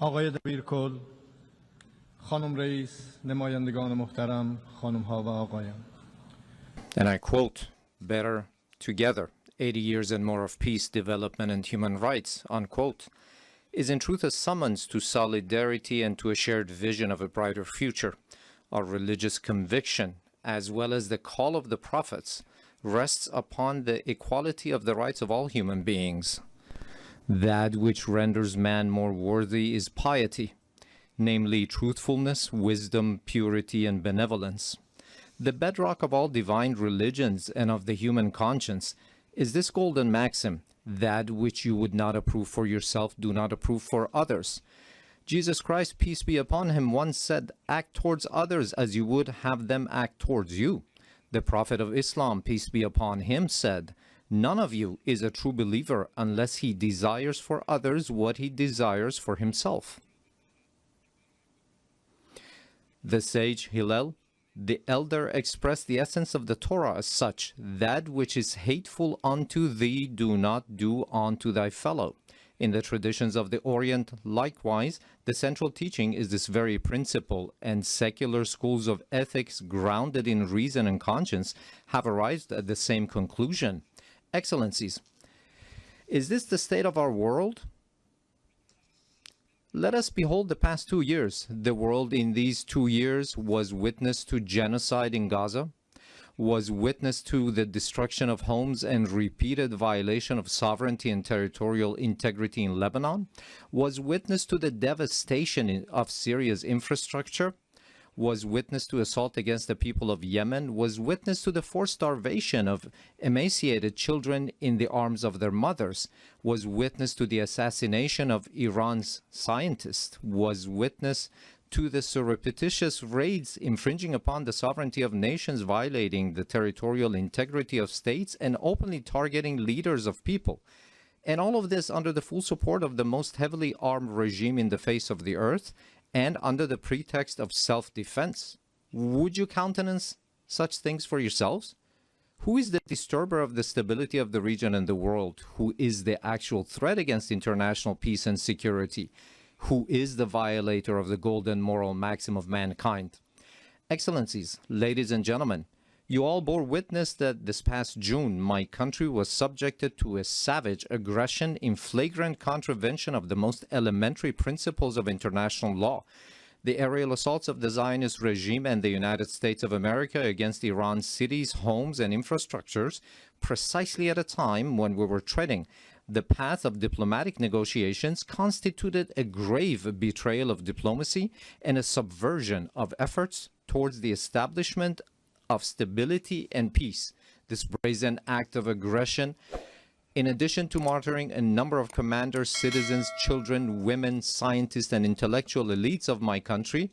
آقای دبیر کل، خانم رئیس، نمایندگان محترم، خانم ها و آقایان. And I quote, better together, 80 years and more of peace, development, and human rights, unquote, is in truth a summons to solidarity and to a shared vision of a brighter future. Our religious conviction, as well as the call of the prophets, rests upon the equality of the rights of all human beings. That which renders man more worthy is piety, namely truthfulness, wisdom, purity, and benevolence. The bedrock of all divine religions and of the human conscience is this golden maxim, that which you would not approve for yourself, do not approve for others. Jesus Christ, peace be upon him, once said, act towards others as you would have them act towards you. The Prophet of Islam, peace be upon him, said, none of you is a true believer unless he desires for others what he desires for himself. The sage Hillel, the elder, expressed the essence of the Torah as such, that which is hateful unto thee do not do unto thy fellow. In the traditions of the Orient, likewise, the central teaching is this very principle, and secular schools of ethics grounded in reason and conscience have arrived at the same conclusion. Excellencies, is this the state of our world? Let us behold the past 2 years. The world in these 2 years was witness to genocide in Gaza, was witness to the destruction of homes and repeated violation of sovereignty and territorial integrity in Lebanon, was witness to the devastation of Syria's infrastructure, was witness to assault against the people of Yemen, was witness to the forced starvation of emaciated children in the arms of their mothers, was witness to the assassination of Iran's scientists, was witness to the surreptitious raids infringing upon the sovereignty of nations, violating the territorial integrity of states, and openly targeting leaders of people. And all of this under the full support of the most heavily armed regime in the face of the earth, and under the pretext of self-defense. Would you countenance such things for yourselves? Who is the disturber of the stability of the region and the world? Who is the actual threat against international peace and security? Who is the violator of the golden moral maxim of mankind? Excellencies, ladies and gentlemen, you all bore witness that this past June, my country was subjected to a savage aggression in flagrant contravention of the most elementary principles of international law. The aerial assaults of the Zionist regime and the United States of America against Iran's cities, homes, and infrastructures, precisely at a time when we were treading the path of diplomatic negotiations, constituted a grave betrayal of diplomacy and a subversion of efforts towards the establishment of stability and peace. This brazen act of aggression, in addition to martyring a number of commanders, citizens, children, women, scientists, and intellectual elites of my country,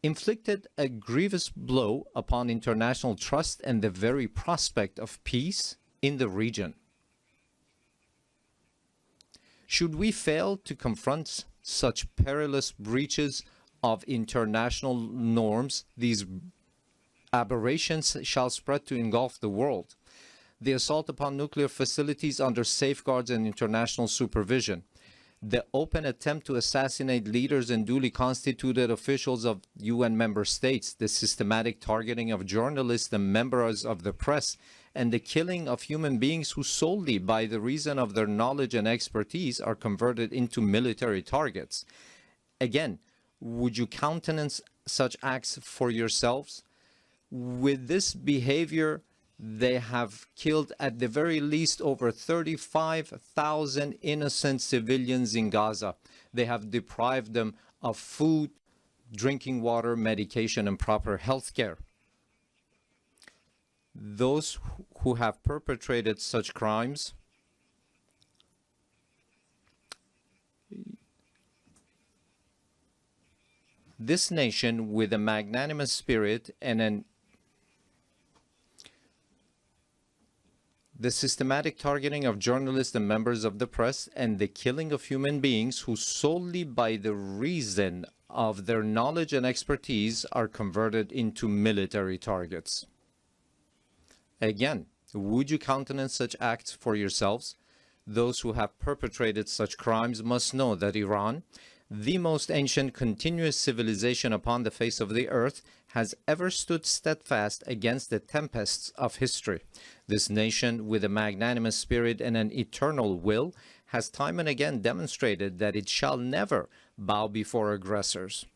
inflicted a grievous blow upon international trust and the very prospect of peace in the region. Should we fail to confront such perilous breaches of international norms, these aberrations shall spread to engulf the world. The assault upon nuclear facilities under safeguards and international supervision, the open attempt to assassinate leaders and duly constituted officials of UN member states, the systematic targeting of journalists and members of the press, and the killing of human beings who solely by the reason of their knowledge and expertise are converted into military targets. Again, would you countenance such acts for yourselves? With this behavior, they have killed at the very least over 35,000 innocent civilians in Gaza. They have deprived them of food, drinking water, medication, and proper health care. Those who have perpetrated such crimes this nation, with a magnanimous spirit and the systematic targeting of journalists and members of the press, and the killing of human beings who solely by the reason of their knowledge and expertise are converted into military targets. Again, would you countenance such acts for yourselves? Those who have perpetrated such crimes must know that Iran, the most ancient continuous civilization upon the face of the earth, has ever stood steadfast against the tempests of history. This nation, with a magnanimous spirit and an eternal will, has time and again demonstrated that it shall never bow before aggressors.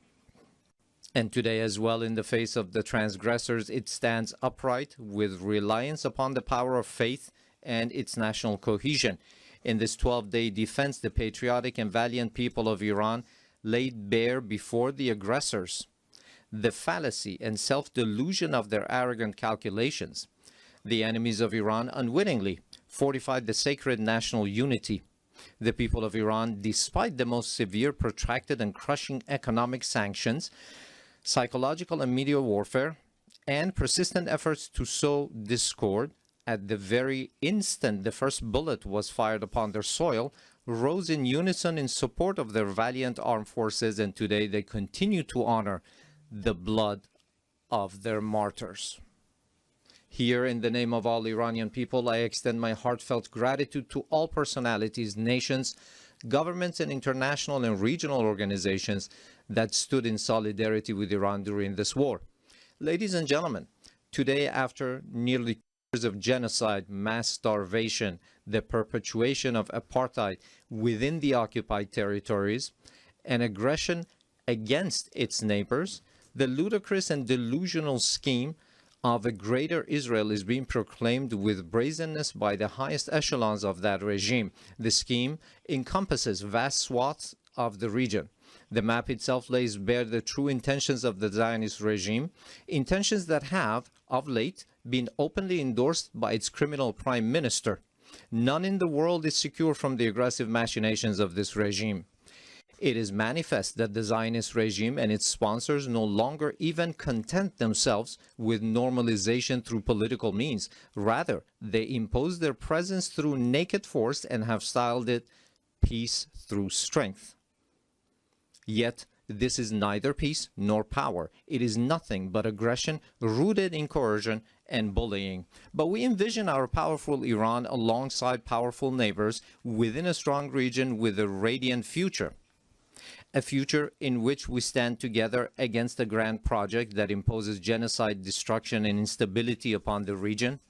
And today as well, in the face of the transgressors, it stands upright with reliance upon the power of faith and its national cohesion. In this 12-day defense, the patriotic and valiant people of Iran laid bare before the aggressors the fallacy and self-delusion of their arrogant calculations. The enemies of Iran unwittingly fortified the sacred national unity. The people of Iran, despite the most severe, protracted, and crushing economic sanctions, psychological and media warfare, and persistent efforts to sow discord, at the very instant the first bullet was fired upon their soil, rose in unison in support of their valiant armed forces, and today they continue to honor the blood of their martyrs. Here, in the name of all Iranian people, I extend my heartfelt gratitude to all personalities, nations, governments, and international and regional organizations that stood in solidarity with Iran during this war. Ladies and gentlemen, today, after nearly 2 years of genocide, mass starvation, the perpetuation of apartheid within the occupied territories, and aggression against its neighbors, the ludicrous and delusional scheme of a greater Israel is being proclaimed with brazenness by the highest echelons of that regime. The scheme encompasses vast swaths of the region. The map itself lays bare the true intentions of the Zionist regime, intentions that have, of late, been openly endorsed by its criminal prime minister. None in the world is secure from the aggressive machinations of this regime. It is manifest that the Zionist regime and its sponsors no longer even content themselves with normalization through political means. Rather, they impose their presence through naked force and have styled it peace through strength. Yet, this is neither peace nor power. It is nothing but aggression rooted in coercion and bullying. But we envision our powerful Iran alongside powerful neighbors within a strong region with a radiant future. A future in which we stand together against a grand project that imposes genocide, destruction, and instability upon the region.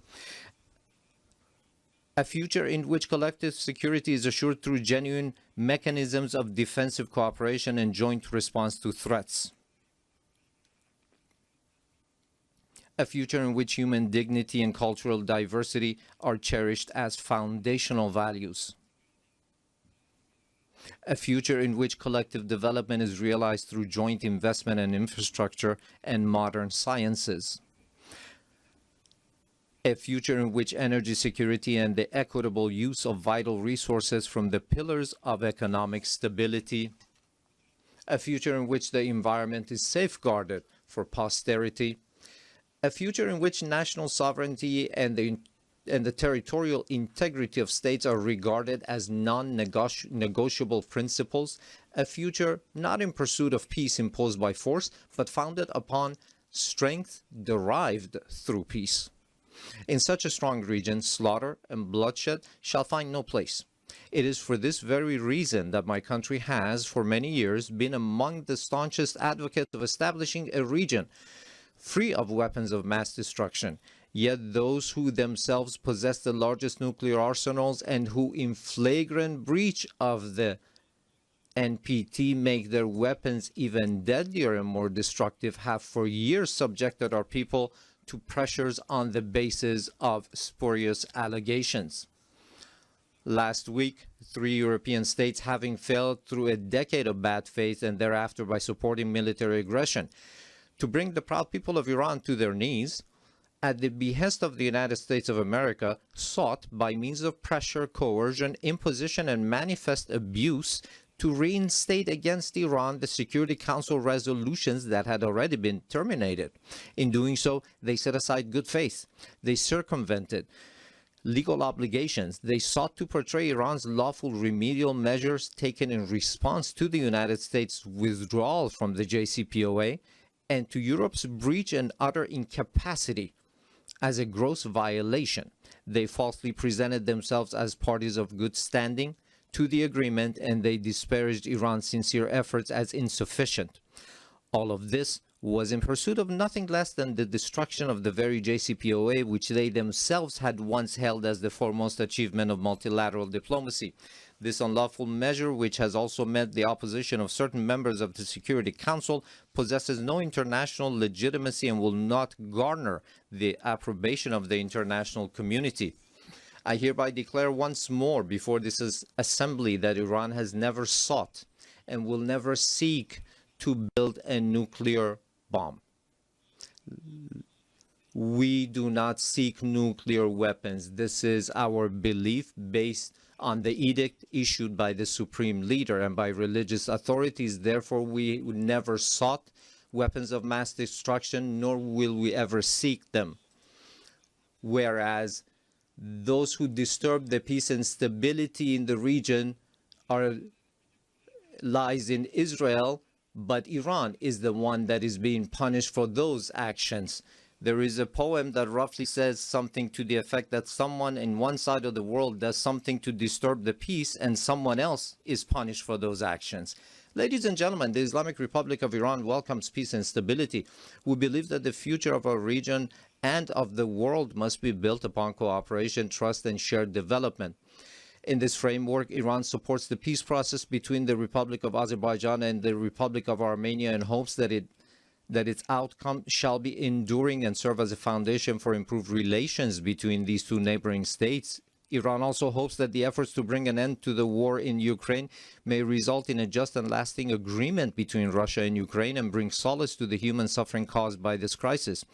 A future in which collective security is assured through genuine mechanisms of defensive cooperation and joint response to threats. A future in which human dignity and cultural diversity are cherished as foundational values. A future in which collective development is realized through joint investment in infrastructure and modern sciences. A future in which energy security and the equitable use of vital resources from the pillars of economic stability. A future in which the environment is safeguarded for posterity. A future in which national sovereignty and the territorial integrity of states are regarded as non-negotiable principles, a future not in pursuit of peace imposed by force, but founded upon strength derived through peace. In such a strong region, slaughter and bloodshed shall find no place. It is for this very reason that my country has, for many years, been among the staunchest advocates of establishing a region free of weapons of mass destruction. Yet those who themselves possess the largest nuclear arsenals and who, in flagrant breach of the NPT, make their weapons even deadlier and more destructive, have for years subjected our people to pressures on the basis of spurious allegations. Last week, 3 European states, having failed through a decade of bad faith and thereafter by supporting military aggression to bring the proud people of Iran to their knees, at the behest of the United States of America, sought, by means of pressure, coercion, imposition, and manifest abuse, to reinstate against Iran the Security Council resolutions that had already been terminated. In doing so, they set aside good faith. They circumvented legal obligations. They sought to portray Iran's lawful remedial measures taken in response to the United States' withdrawal from the JCPOA and to Europe's breach and utter incapacity as a gross violation. They falsely presented themselves as parties of good standing to the agreement, and they disparaged Iran's sincere efforts as insufficient. All of this was in pursuit of nothing less than the destruction of the very JCPOA, which they themselves had once held as the foremost achievement of multilateral diplomacy. This unlawful measure, which has also met the opposition of certain members of the Security Council, possesses no international legitimacy and will not garner the approbation of the international community. I hereby declare once more before this assembly that Iran has never sought and will never seek to build a nuclear bomb. We do not seek nuclear weapons. This is our belief based on the edict issued by the supreme leader and by religious authorities. Therefore, we never sought weapons of mass destruction, nor will we ever seek them. Whereas those who disturb the peace and stability in the region lies in Israel, but Iran is the one that is being punished for those actions. There is a poem that roughly says something to the effect that someone in one side of the world does something to disturb the peace and someone else is punished for those actions. Ladies and gentlemen, the Islamic Republic of Iran welcomes peace and stability. We believe that the future of our region and of the world must be built upon cooperation, trust, and shared development. In this framework, Iran supports the peace process between the Republic of Azerbaijan and the Republic of Armenia and hopes that its outcome shall be enduring and serve as a foundation for improved relations between these two neighboring states. Iran also hopes that the efforts to bring an end to the war in Ukraine may result in a just and lasting agreement between Russia and Ukraine and bring solace to the human suffering caused by this crisis.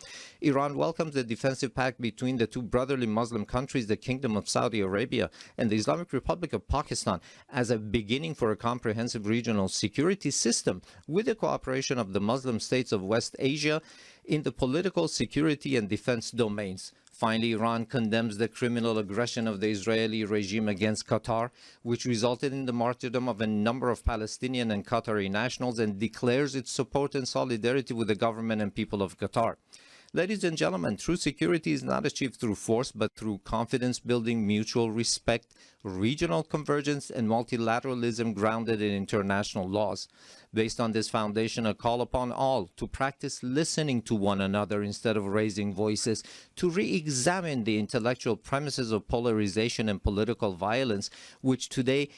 Iran welcomes the defensive pact between the two brotherly Muslim countries, the Kingdom of Saudi Arabia and the Islamic Republic of Pakistan, as a beginning for a comprehensive regional security system with the cooperation of the Muslim states of West Asia in the political, security, and defense domains. Finally, Iran condemns the criminal aggression of the Israeli regime against Qatar, which resulted in the martyrdom of a number of Palestinian and Qatari nationals, and declares its support and solidarity with the government and people of Qatar. Ladies and gentlemen, true security is not achieved through force, but through confidence building, mutual respect, regional convergence, and multilateralism grounded in international laws. Based on this foundation, a call upon all to practice listening to one another instead of raising voices, to re-examine the intellectual premises of polarization and political violence, which today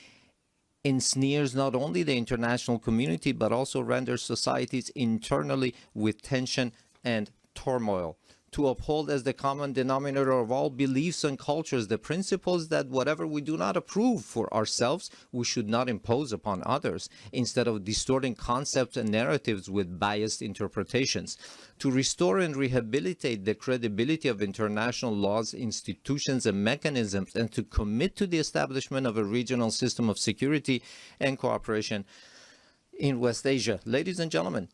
ensnares not only the international community, but also renders societies internally with tension and turmoil. To uphold as the common denominator of all beliefs and cultures the principles that whatever we do not approve for ourselves, we should not impose upon others, instead of distorting concepts and narratives with biased interpretations. To restore and rehabilitate the credibility of international laws, institutions, and mechanisms, and to commit to the establishment of a regional system of security and cooperation in West Asia. Ladies and gentlemen,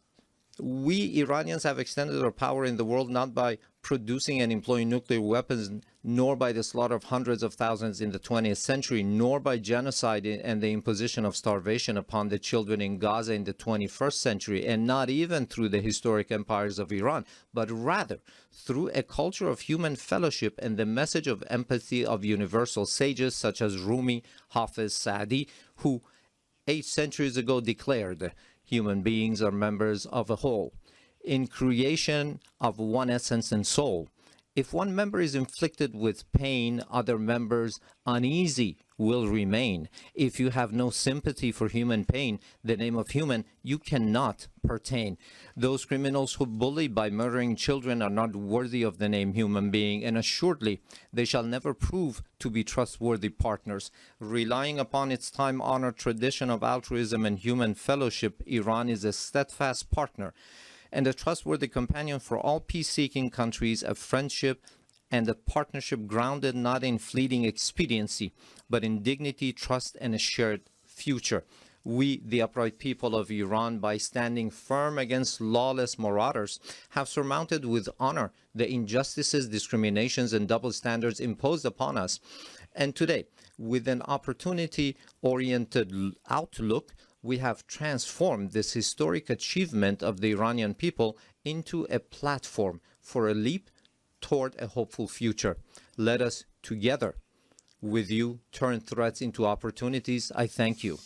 we Iranians have extended our power in the world not by producing and employing nuclear weapons, nor by the slaughter of hundreds of thousands in the 20th century, nor by genocide and the imposition of starvation upon the children in Gaza in the 21st century, and not even through the historic empires of Iran, but rather through a culture of human fellowship and the message of empathy of universal sages such as Rumi, Hafiz, Saadi, who 8 centuries ago declared, "Human beings are members of a whole, in creation of one essence and soul. If one member is inflicted with pain, other members uneasy will remain. If you have no sympathy for human pain, the name of human you cannot pertain. Those criminals who bully by murdering children are not worthy of the name human being, and assuredly they shall never prove to be trustworthy partners." Relying upon its time-honored tradition of altruism and human fellowship, Iran is a steadfast partner and a trustworthy companion for all peace-seeking countries, a friendship and a partnership grounded not in fleeting expediency, but in dignity, trust, and a shared future. We, the upright people of Iran, by standing firm against lawless marauders, have surmounted with honor the injustices, discriminations, and double standards imposed upon us. And today, with an opportunity-oriented outlook, we have transformed this historic achievement of the Iranian people into a platform for a leap toward a hopeful future. Let us together with you, turn threats into opportunities. I thank you.